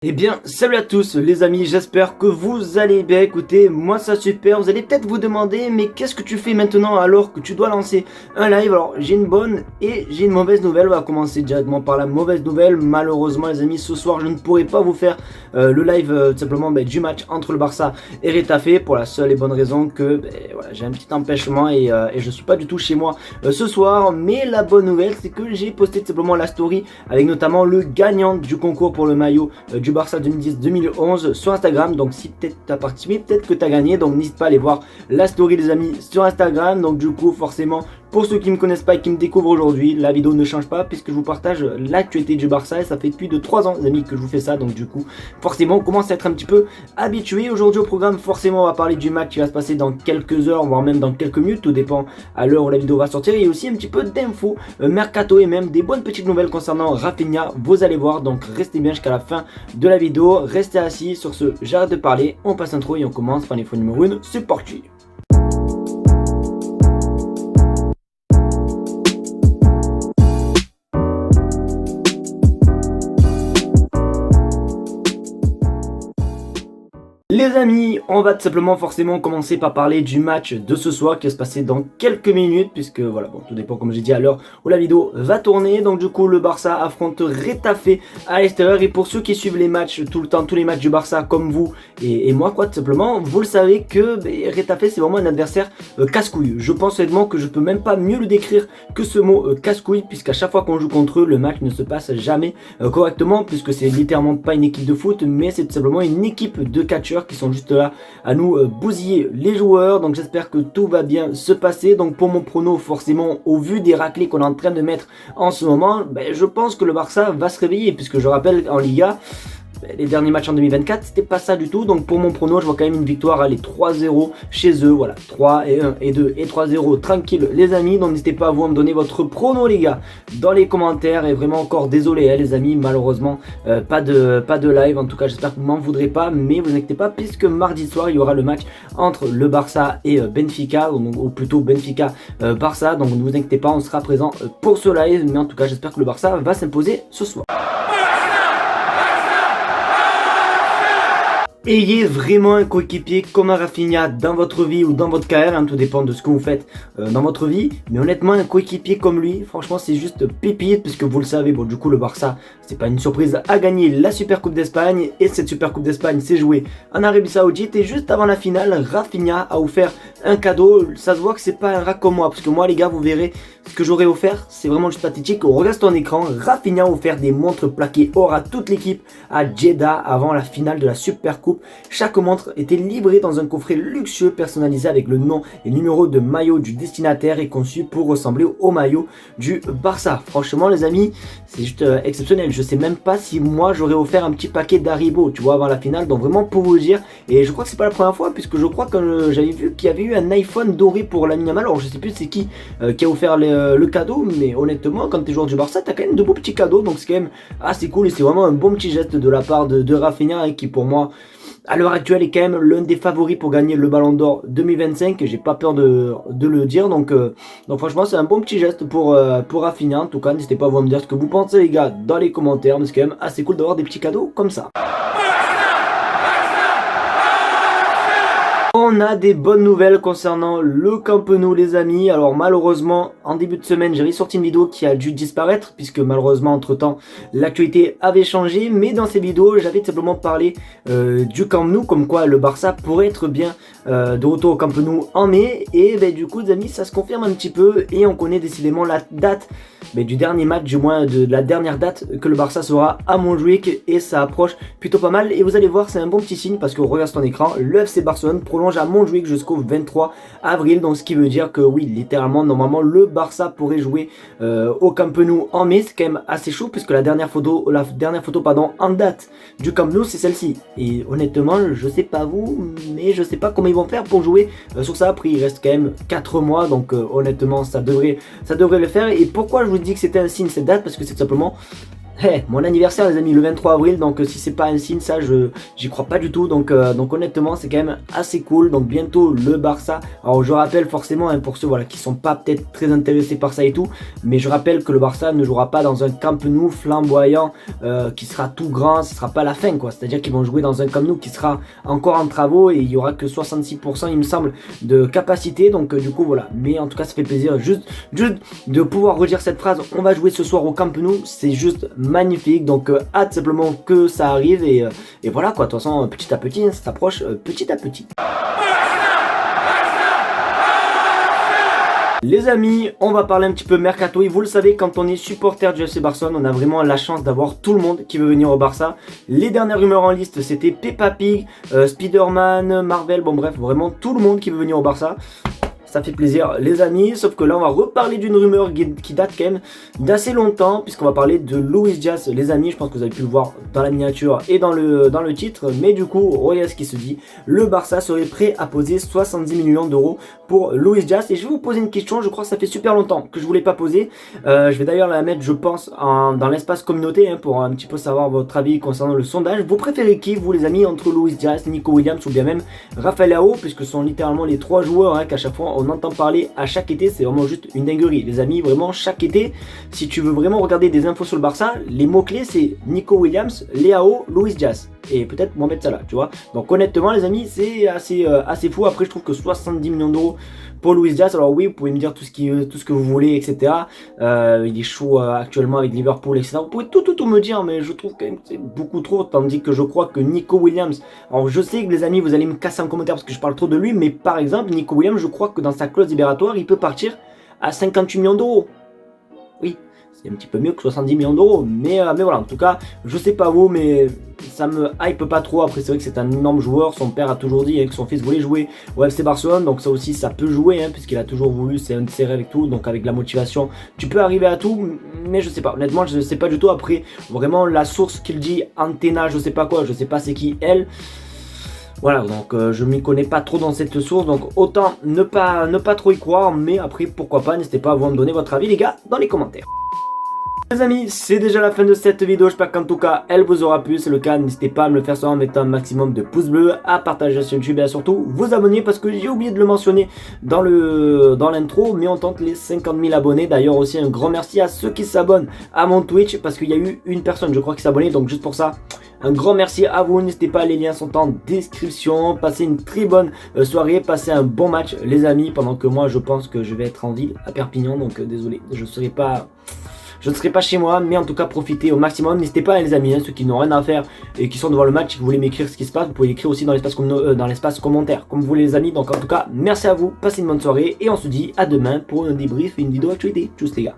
Eh bien, salut à tous les amis, j'espère que vous allez bien. Écoutez, moi ça super, vous allez peut-être vous demander, mais qu'est-ce que tu fais maintenant alors que tu dois lancer un live? Alors, j'ai une bonne et j'ai une mauvaise nouvelle. On va commencer directement par la mauvaise nouvelle. Malheureusement les amis, ce soir je ne pourrai pas vous faire le live tout simplement du match entre le Barça et Retafe, pour la seule et bonne raison que voilà, j'ai un petit empêchement et je suis pas du tout chez moi ce soir. Mais la bonne nouvelle, c'est que j'ai posté tout simplement la story avec notamment le gagnant du concours pour le maillot du Barça 2010-2011 sur Instagram. Donc si peut-être tu as participé, peut-être que tu as gagné, donc n'hésite pas à aller voir la story les amis sur Instagram. Donc du coup forcément, pour ceux qui ne me connaissent pas et qui me découvrent aujourd'hui, la vidéo ne change pas puisque je vous partage l'actualité du Barça et ça fait plus de 3 ans les amis que je vous fais ça. Donc du coup forcément on commence à être un petit peu habitué. Aujourd'hui au programme, forcément on va parler du match qui va se passer dans quelques heures, voire même dans quelques minutes, tout dépend à l'heure où la vidéo va sortir. Et aussi un petit peu d'infos mercato et même des bonnes petites nouvelles concernant Rafinha, vous allez voir. Donc restez bien jusqu'à la fin de la vidéo, restez assis. Sur ce, j'arrête de parler, on passe intro et on commence par l'info numéro 1, c'est parti. Les amis, on va tout simplement forcément commencer par parler du match de ce soir qui va se passer dans quelques minutes, puisque voilà, bon, tout dépend comme j'ai dit à l'heure où la vidéo va tourner. Donc du coup le Barça affronte Retafe à l'extérieur, et pour ceux qui suivent les matchs tout le temps, tous les matchs du Barça comme vous et moi quoi, tout simplement, vous le savez que Retafe c'est vraiment un adversaire casse-couille. Je pense honnêtement que je peux même pas mieux le décrire que ce mot casse-couille, puisqu'à chaque fois qu'on joue contre eux, le match ne se passe jamais correctement, puisque c'est littéralement pas une équipe de foot, mais c'est tout simplement une équipe de catcheurs qui sont juste là à nous bousiller les joueurs. Donc j'espère que tout va bien se passer. Donc pour mon prono, forcément au vu des raclés qu'on est en train de mettre en ce moment, je pense que le Barça va se réveiller, puisque je rappelle en Liga, les derniers matchs en 2024, c'était pas ça du tout. Donc pour mon prono, je vois quand même une victoire, allez, 3-0 chez eux. Voilà, 3 et 1 et 2 et 3-0, tranquille les amis. Donc n'hésitez pas à vous me donner votre prono les gars dans les commentaires. Et vraiment encore désolé les amis, malheureusement pas de live. En tout cas j'espère que vous m'en voudrez pas, mais vous inquiétez pas, puisque mardi soir il y aura le match entre le Barça et Benfica, ou plutôt Benfica Barça. Donc ne vous inquiétez pas, on sera présent pour ce live. Mais en tout cas j'espère que le Barça va s'imposer ce soir. Ayez vraiment un coéquipier comme un Rafinha dans votre vie ou dans votre carrière, tout dépend de ce que vous faites dans votre vie. Mais honnêtement, un coéquipier comme lui, franchement c'est juste pépite, puisque vous le savez, bon du coup le Barça, c'est pas une surprise, a gagné la Super Coupe d'Espagne. Et cette Super Coupe d'Espagne s'est jouée en Arabie Saoudite, et juste avant la finale, Rafinha a offert un cadeau. Ça se voit que c'est pas un rat comme moi, parce que moi les gars, vous verrez ce que j'aurais offert, c'est vraiment juste pathétique. On regarde ton écran, Rafinha a offert des montres plaquées or à toute l'équipe à Jeddah avant la finale de la Super Coupe. Chaque montre était livrée dans un coffret luxueux personnalisé avec le nom et le numéro de maillot du destinataire, et conçu pour ressembler au maillot du Barça. Franchement les amis, c'est juste exceptionnel. Je sais même pas si moi j'aurais offert un petit paquet d'Haribo, tu vois, avant la finale. Donc vraiment pour vous le dire, et je crois que c'est pas la première fois, puisque je crois que j'avais vu qu'il y avait eu un iPhone doré pour Lamine Yamal. Alors je sais plus c'est qui a offert le cadeau, mais honnêtement quand t'es joueur du Barça, t'as quand même de beaux petits cadeaux, donc c'est quand même assez cool. Et c'est vraiment un bon petit geste de la part de Rafinha, qui pour moi à l'heure actuelle est quand même l'un des favoris pour gagner le Ballon d'Or 2025, j'ai pas peur de le dire. Donc franchement c'est un bon petit geste pour Rafinha. En tout cas n'hésitez pas à vous me dire ce que vous pensez les gars dans les commentaires, mais c'est quand même assez cool d'avoir des petits cadeaux comme ça. On a des bonnes nouvelles concernant le Camp Nou les amis. Alors malheureusement en début de semaine j'avais sorti une vidéo qui a dû disparaître, puisque malheureusement entre temps l'actualité avait changé. Mais dans ces vidéos j'avais simplement parlé du Camp Nou, comme quoi le Barça pourrait être bien de retour au Camp Nou en mai. Et du coup les amis, ça se confirme un petit peu, et on connaît décidément la date du dernier match, du moins de la dernière date que le Barça sera à Montjuic, et ça approche plutôt pas mal. Et vous allez voir, c'est un bon petit signe, parce que regarde ton écran, le FC Barcelone prolonge à Montjuic jusqu'au 23 avril. Donc ce qui veut dire que oui, littéralement normalement le Barça pourrait jouer au Camp Nou en mai. C'est quand même assez chaud, puisque la dernière photo en date du Camp Nou c'est celle-ci. Et honnêtement je sais pas vous, mais je sais pas comment ils vont faire pour jouer sur ça. Après il reste quand même 4 mois, donc honnêtement ça devrait le faire. Et pourquoi je vous dis que c'était un signe cette date? Parce que c'est tout simplement Hey, mon anniversaire les amis, le 23 avril, donc si c'est pas un signe, ça j'y crois pas du tout, donc honnêtement c'est quand même assez cool. Donc bientôt le Barça, alors je rappelle forcément pour ceux voilà, qui sont pas peut-être très intéressés par ça et tout, mais je rappelle que le Barça ne jouera pas dans un Camp Nou flamboyant qui sera tout grand, ce sera pas la fin quoi, c'est à dire qu'ils vont jouer dans un Camp Nou qui sera encore en travaux et il y aura que 66% il me semble de capacité, donc du coup voilà, mais en tout cas ça fait plaisir juste de pouvoir redire cette phrase, on va jouer ce soir au Camp Nou, c'est juste magnifique, donc hâte simplement que ça arrive et voilà quoi, de toute façon petit à petit ça s'approche petit à petit. Les amis, on va parler un petit peu mercato et vous le savez, quand on est supporter du FC Barcelone, on a vraiment la chance d'avoir tout le monde qui veut venir au Barça. Les dernières rumeurs en liste c'était Peppa Pig, Spider-Man, Marvel, bon bref, vraiment tout le monde qui veut venir au Barça. Ça fait plaisir les amis, sauf que là on va reparler d'une rumeur qui date quand même d'assez longtemps, puisqu'on va parler de Luis Diaz les amis. Je pense que vous avez pu le voir dans la miniature et dans le titre, mais du coup regardez ce qui se dit, le Barça serait prêt à poser 70 millions d'euros pour Luis Diaz. Et je vais vous poser une question, je crois que ça fait super longtemps que je ne vous l'ai pas posée, je vais d'ailleurs la mettre je pense dans l'espace communauté pour un petit peu savoir votre avis concernant le sondage. Vous préférez qui vous les amis, entre Luis Diaz, Nico Williams ou bien même Rafael Leao, puisque ce sont littéralement les trois joueurs qu'à chaque fois on entend parler à chaque été, c'est vraiment juste une dinguerie les amis, vraiment chaque été. Si tu veux vraiment regarder des infos sur le Barça, les mots clés c'est Nico Williams, Leao, Luis Diaz et peut-être Mohamed Salah, tu vois. Donc honnêtement les amis c'est assez fou. Après je trouve que 70 millions d'euros pour Luis Diaz, alors oui vous pouvez me dire tout ce que vous voulez etc, il est chaud actuellement avec Liverpool etc, vous pouvez tout me dire, mais je trouve quand même que c'est beaucoup trop, tandis que je crois que Nico Williams, alors je sais que les amis vous allez me casser en commentaire parce que je parle trop de lui, mais par exemple Nico Williams je crois que dans sa clause libératoire il peut partir à 58 millions d'euros. Oui, c'est un petit peu mieux que 70 millions d'euros, mais voilà, en tout cas, je sais pas vous, mais ça me hype pas trop. Après, c'est vrai que c'est un énorme joueur, son père a toujours dit que son fils voulait jouer au FC Barcelone, donc ça aussi, ça peut jouer, puisqu'il a toujours voulu, c'est un de ses rêves et tout, donc avec la motivation, tu peux arriver à tout, mais je sais pas, honnêtement, je sais pas du tout. Après, vraiment, la source qu'il dit, Antena, je sais pas quoi, je sais pas c'est qui, elle. Voilà, donc je m'y connais pas trop dans cette source, donc autant ne pas trop y croire, mais après pourquoi pas, n'hésitez pas à vous me donner votre avis les gars dans les commentaires. Les amis, c'est déjà la fin de cette vidéo, j'espère qu'en tout cas elle vous aura plu. Si c'est le cas, n'hésitez pas à me le faire savoir en mettant un maximum de pouces bleus, à partager sur YouTube et à surtout vous abonner, parce que j'ai oublié de le mentionner dans l'intro, mais on tente les 50 000 abonnés. D'ailleurs aussi un grand merci à ceux qui s'abonnent à mon Twitch, parce qu'il y a eu une personne je crois qui s'est abonnée, donc juste pour ça un grand merci à vous. N'hésitez pas, les liens sont en description. Passez une très bonne soirée, passez un bon match les amis, pendant que moi je pense que je vais être en ville à Perpignan, donc désolé, je ne serai pas chez moi, mais en tout cas profitez au maximum. N'hésitez pas les amis, ceux qui n'ont rien à faire et qui sont devant le match, si vous voulez m'écrire ce qui se passe, vous pouvez l'écrire aussi dans l'espace commentaire, comme vous voulez les amis. Donc en tout cas, merci à vous, passez une bonne soirée et on se dit à demain pour un débrief et une vidéo actualité. Tchuss les gars.